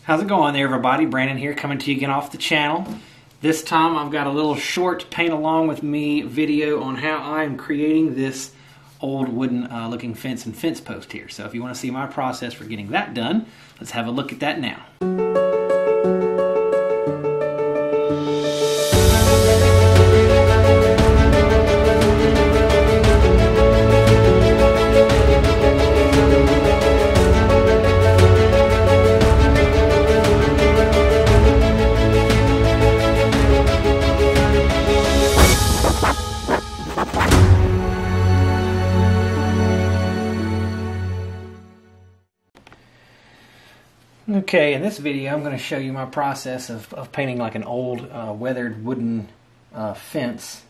How's it going there, everybody? Brandon here, coming to you again off the channel. This time I've got a little short paint along with me video on how I'm creating this old wooden looking fence and fence post here. So if you want to see my process for getting that done, let's have a look at that now. Okay, in this video I'm going to show you my process of painting like an old weathered wooden fence.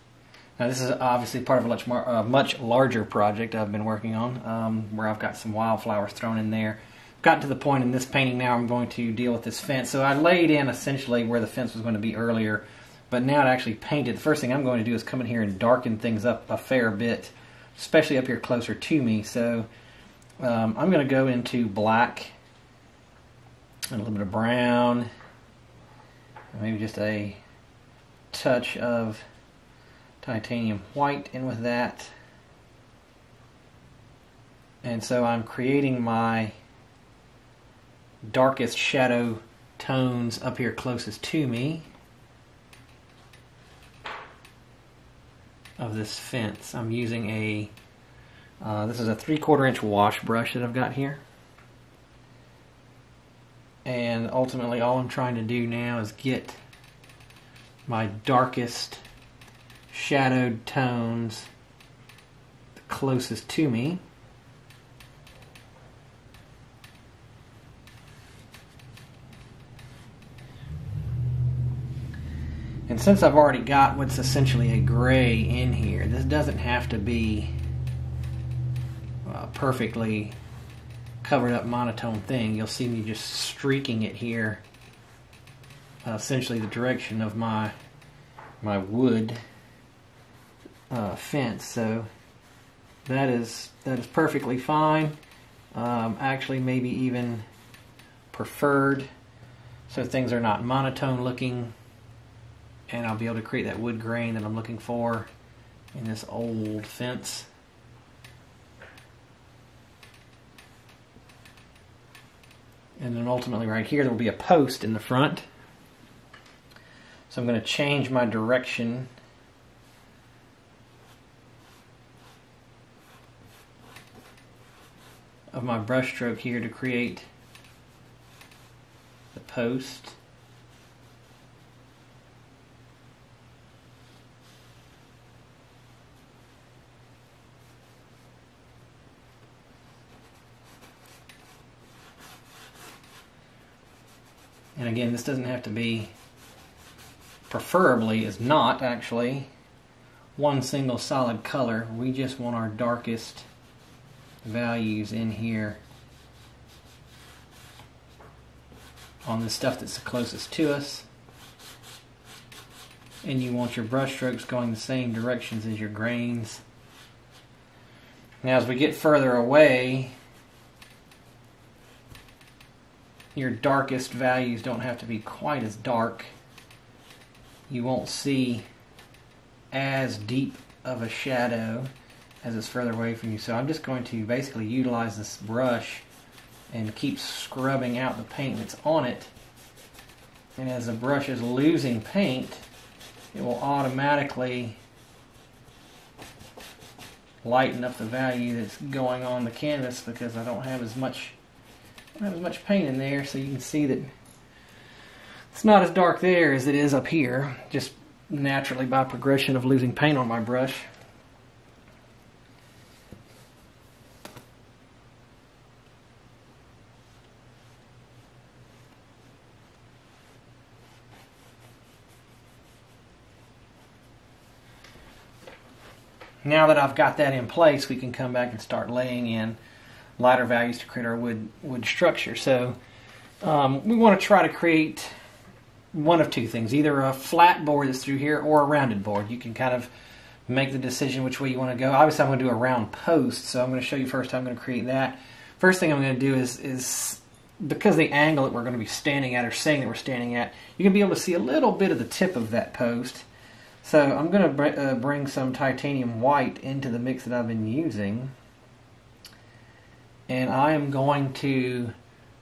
Now this is obviously part of a much larger project I've been working on, where I've got some wildflowers thrown in there. Gotten to the point in this painting now I'm going to deal with this fence. So I laid in essentially where the fence was going to be earlier, but now to actually paint it, the first thing I'm going to do is come in here and darken things up a fair bit, especially up here closer to me. So I'm going to go into black and a little bit of brown, maybe just a touch of titanium white in with that. And so I'm creating my darkest shadow tones up here closest to me of this fence. I'm using a, this is a 3/4 inch wash brush that I've got here. And ultimately all I'm trying to do now is get my darkest shadowed tones the closest to me. And since I've already got what's essentially a gray in here, this doesn't have to be perfectly covered up monotone thing. You'll see me just streaking it here, essentially the direction of my wood fence. So that is perfectly fine. Actually, maybe even preferred, so things are not monotone looking, and I'll be able to create that wood grain that I'm looking for in this old fence. And then ultimately right here there will be a post in the front. So I'm going to change my direction of my brush stroke here to create the post. And again, this doesn't have to be, preferably is not actually one single solid color. We just want our darkest values in here on the stuff that's the closest to us. And you want your brush strokes going the same directions as your grains. Now as we get further away, your darkest values don't have to be quite as dark. You won't see as deep of a shadow as it's further away from you. So I'm just going to basically utilize this brush and keep scrubbing out the paint that's on it. And as the brush is losing paint, it will automatically lighten up the value that's going on the canvas, because I don't have as much paint in there, so you can see that it's not as dark there as it is up here, just naturally by progression of losing paint on my brush. Now that I've got that in place, we can come back and start laying in lighter values to create our wood structure. So we want to try to create one of two things, either a flat board that's through here or a rounded board. You can kind of make the decision which way you want to go. Obviously I'm going to do a round post, so I'm going to show you first how I'm going to create that. First thing I'm going to do is because the angle that we're going to be standing at or saying that we're standing at, you're going to be able to see a little bit of the tip of that post. So I'm going to bring some titanium white into the mix that I've been using. And I am going to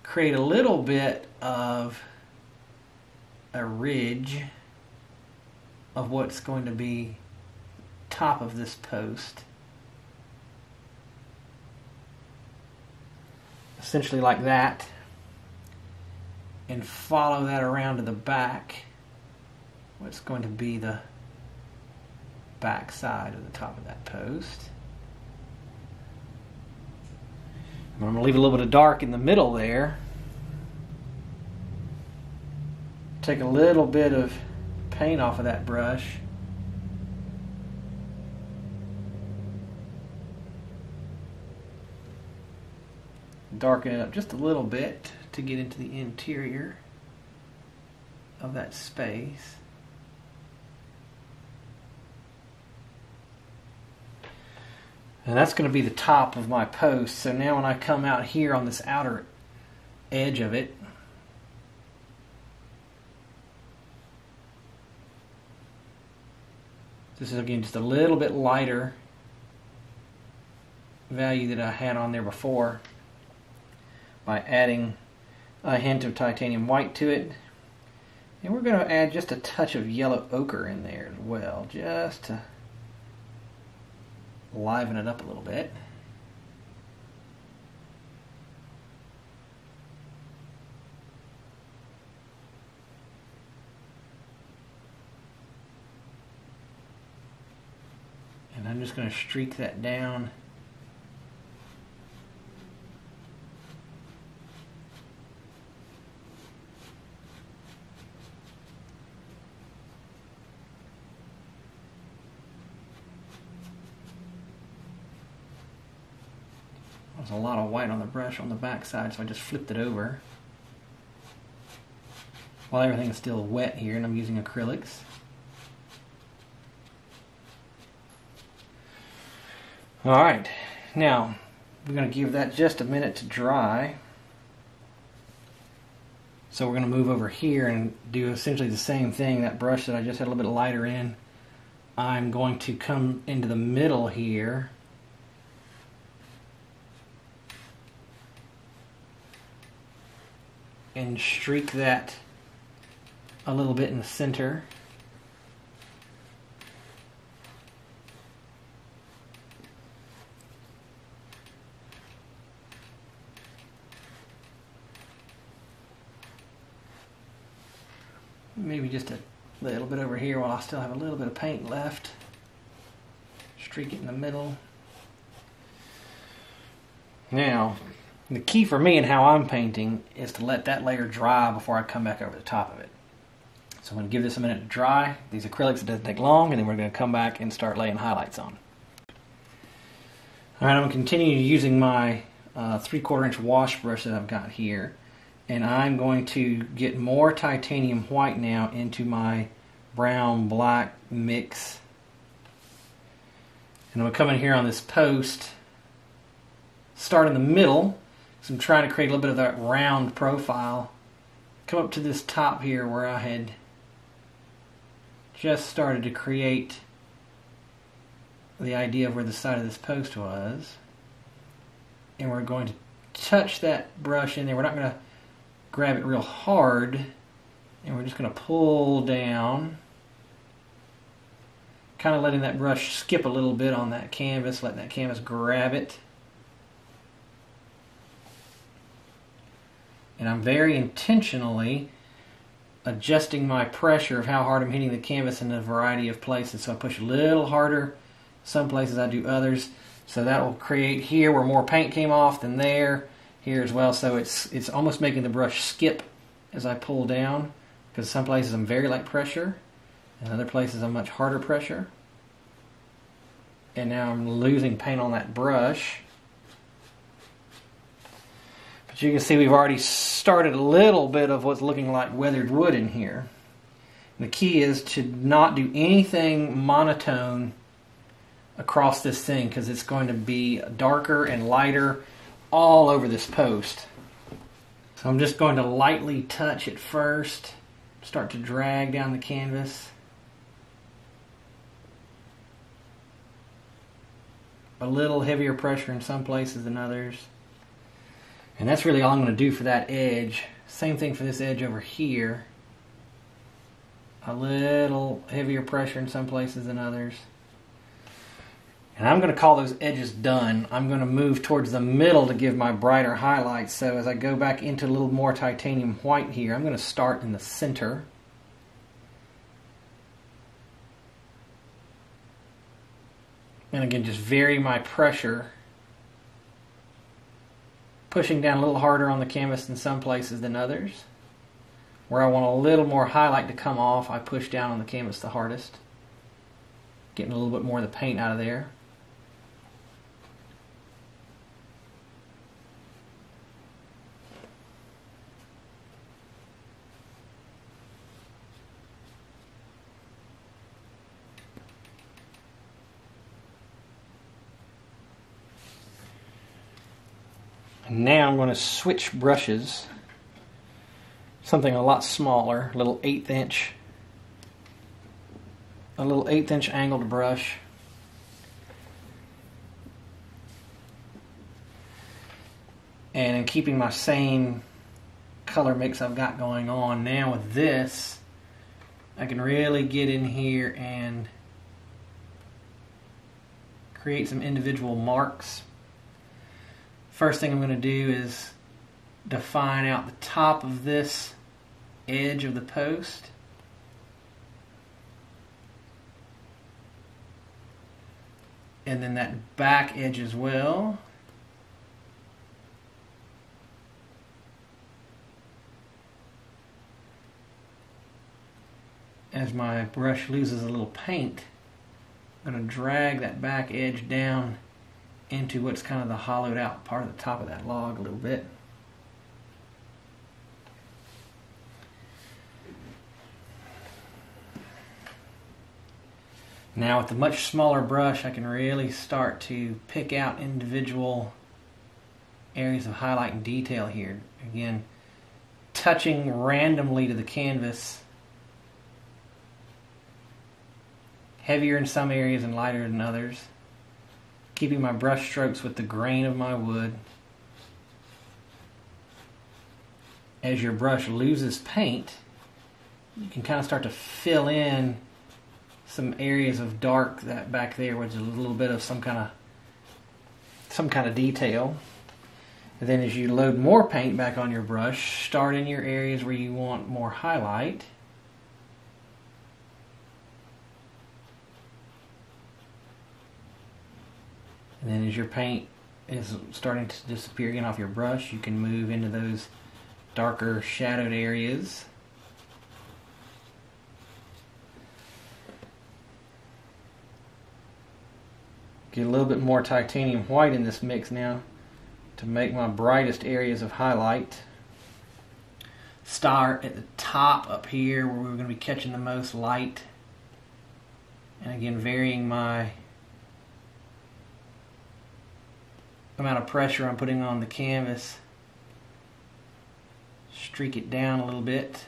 create a little bit of a ridge of what's going to be top of this post. Essentially like that. And follow that around to the back. What's going to be the back side of the top of that post. I'm going to leave a little bit of dark in the middle there. Take a little bit of paint off of that brush. Darken it up just a little bit to get into the interior of that space. And that's going to be the top of my post. So now when I come out here on this outer edge of it, this is again just a little bit lighter value that I had on there before by adding a hint of titanium white to it. And we're going to add just a touch of yellow ochre in there as well, just to liven it up a little bit. And I'm just going to streak that down. There's a lot of white on the brush on the back side, so I just flipped it over while everything is still wet here, and I'm using acrylics. Alright, now we're going to give that just a minute to dry. So we're going to move over here and do essentially the same thing. That brush that I just had a little bit lighter in, I'm going to come into the middle here and streak that a little bit in the center. Maybe just a little bit over here while I still have a little bit of paint left. Streak it in the middle. Now, the key for me and how I'm painting is to let that layer dry before I come back over the top of it. So I'm going to give this a minute to dry. These acrylics, it doesn't take long, and then we're going to come back and start laying highlights on. Alright, I'm going to continue using my 3/4 inch wash brush that I've got here. And I'm going to get more titanium white now into my brown black mix. And I'm going to come in here on this post, start in the middle, because I'm trying to create a little bit of that round profile. Come up to this top here where I had just started to create the idea of where the side of this post was. And we're going to touch that brush in there. We're not going to grab it real hard, and we're just going to pull down, kind of letting that brush skip a little bit on that canvas, letting that canvas grab it. And I'm very intentionally adjusting my pressure of how hard I'm hitting the canvas in a variety of places. So I push a little harder some places, I do others. So that will create here where more paint came off than there, here as well. So it's almost making the brush skip as I pull down, because some places I'm very light pressure and other places I'm much harder pressure. And now I'm losing paint on that brush. But you can see we've already started a little bit of what's looking like weathered wood in here. And the key is to not do anything monotone across this thing, because it's going to be darker and lighter all over this post. So I'm just going to lightly touch it first, start to drag down the canvas. A little heavier pressure in some places than others. And that's really all I'm going to do for that edge. Same thing for this edge over here. A little heavier pressure in some places than others. And I'm going to call those edges done. I'm going to move towards the middle to give my brighter highlights. So as I go back into a little more titanium white here, I'm going to start in the center. And again, just vary my pressure. Pushing down a little harder on the canvas in some places than others. Where I want a little more highlight to come off, I push down on the canvas the hardest. Getting a little bit more of the paint out of there. And now I'm going to switch brushes. Something a lot smaller, a little 1/8 inch. A little 1/8 inch angled brush. And in keeping my same color mix I've got going on, now with this, I can really get in here and create some individual marks. First thing I'm going to do is define out the top of this edge of the post. And then that back edge as well. As my brush loses a little paint, I'm going to drag that back edge down into what's kind of the hollowed out part of the top of that log a little bit. Now with the much smaller brush, I can really start to pick out individual areas of highlight and detail here. Again, touching randomly to the canvas. Heavier in some areas and lighter than others. Keeping my brush strokes with the grain of my wood. As your brush loses paint, you can kind of start to fill in some areas of dark that back there, which is a little bit of some kind of detail. And then as you load more paint back on your brush, start in your areas where you want more highlight. And then as your paint is starting to disappear again off your brush, you can move into those darker shadowed areas. Get a little bit more titanium white in this mix now to make my brightest areas of highlight. Start at the top up here where we're going to be catching the most light. And again, varying my amount of pressure I'm putting on the canvas. Streak it down a little bit.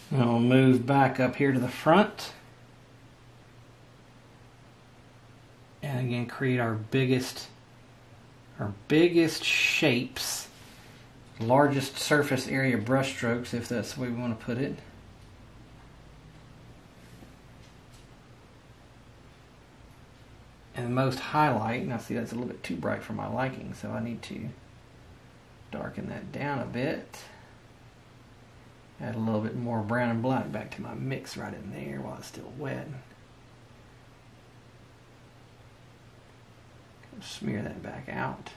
And I'll move back up here to the front. And again, create our biggest shapes, largest surface area brush strokes, if that's the way we want to put it. And the most highlight. Now see, that's a little bit too bright for my liking, so I need to darken that down a bit. Add a little bit more brown and black back to my mix right in there while it's still wet. Smear that back out.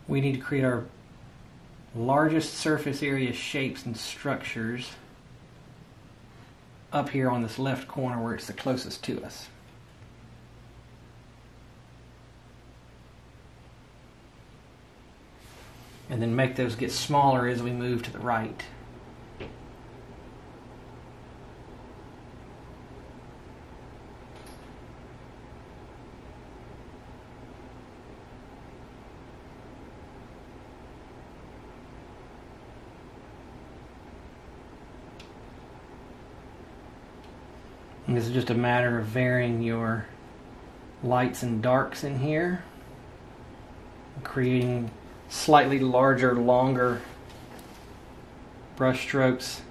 We need to create our largest surface area shapes and structures up here on this left corner where it's the closest to us. And then make those get smaller as we move to the right. And this is just a matter of varying your lights and darks in here, creating slightly larger, longer brush strokes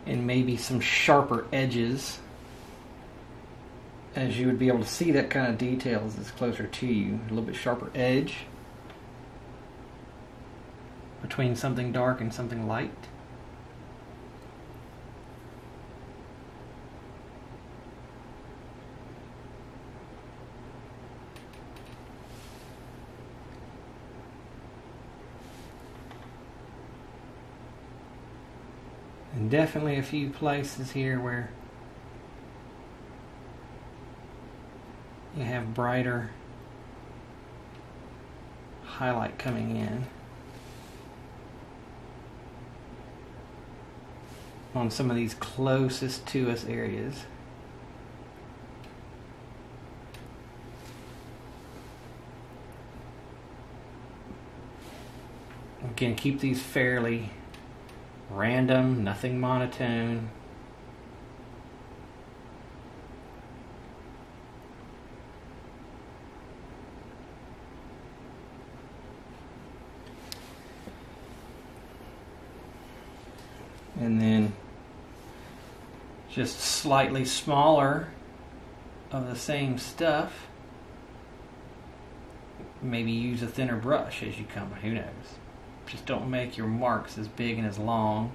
and maybe some sharper edges, as you would be able to see that kind of detail as it's closer to you. A little bit sharper edge between something dark and something light. And definitely a few places here where you have brighter highlight coming in on some of these closest to us areas. Again, keep these fairly random, nothing monotone. And then just slightly smaller of the same stuff. Maybe use a thinner brush as you come, who knows. Just don't make your marks as big and as long.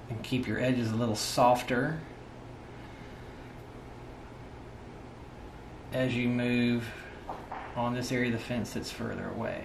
And keep your edges a little softer as you move on this area of the fence that's further away.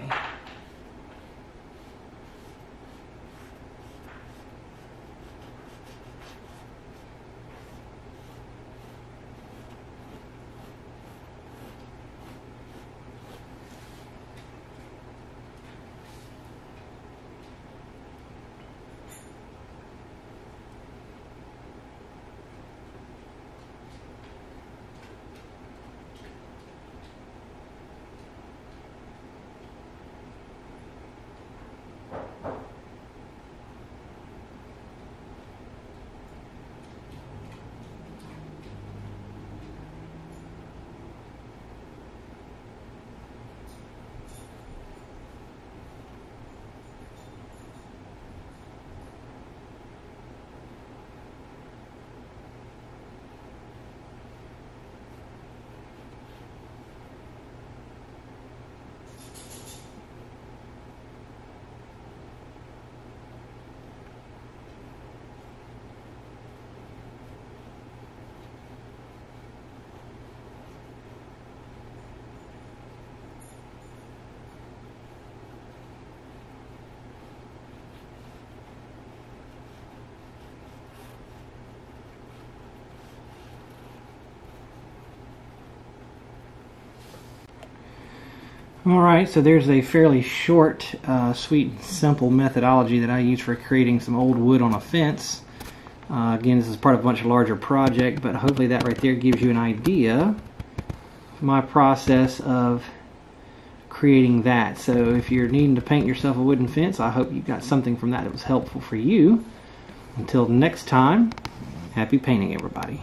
Alright, so there's a fairly short, sweet, and simple methodology that I use for creating some old wood on a fence. Again, this is part of a much larger project, but hopefully that right there gives you an idea of my process of creating that. So if you're needing to paint yourself a wooden fence, I hope you got something from that that was helpful for you. Until next time, happy painting, everybody.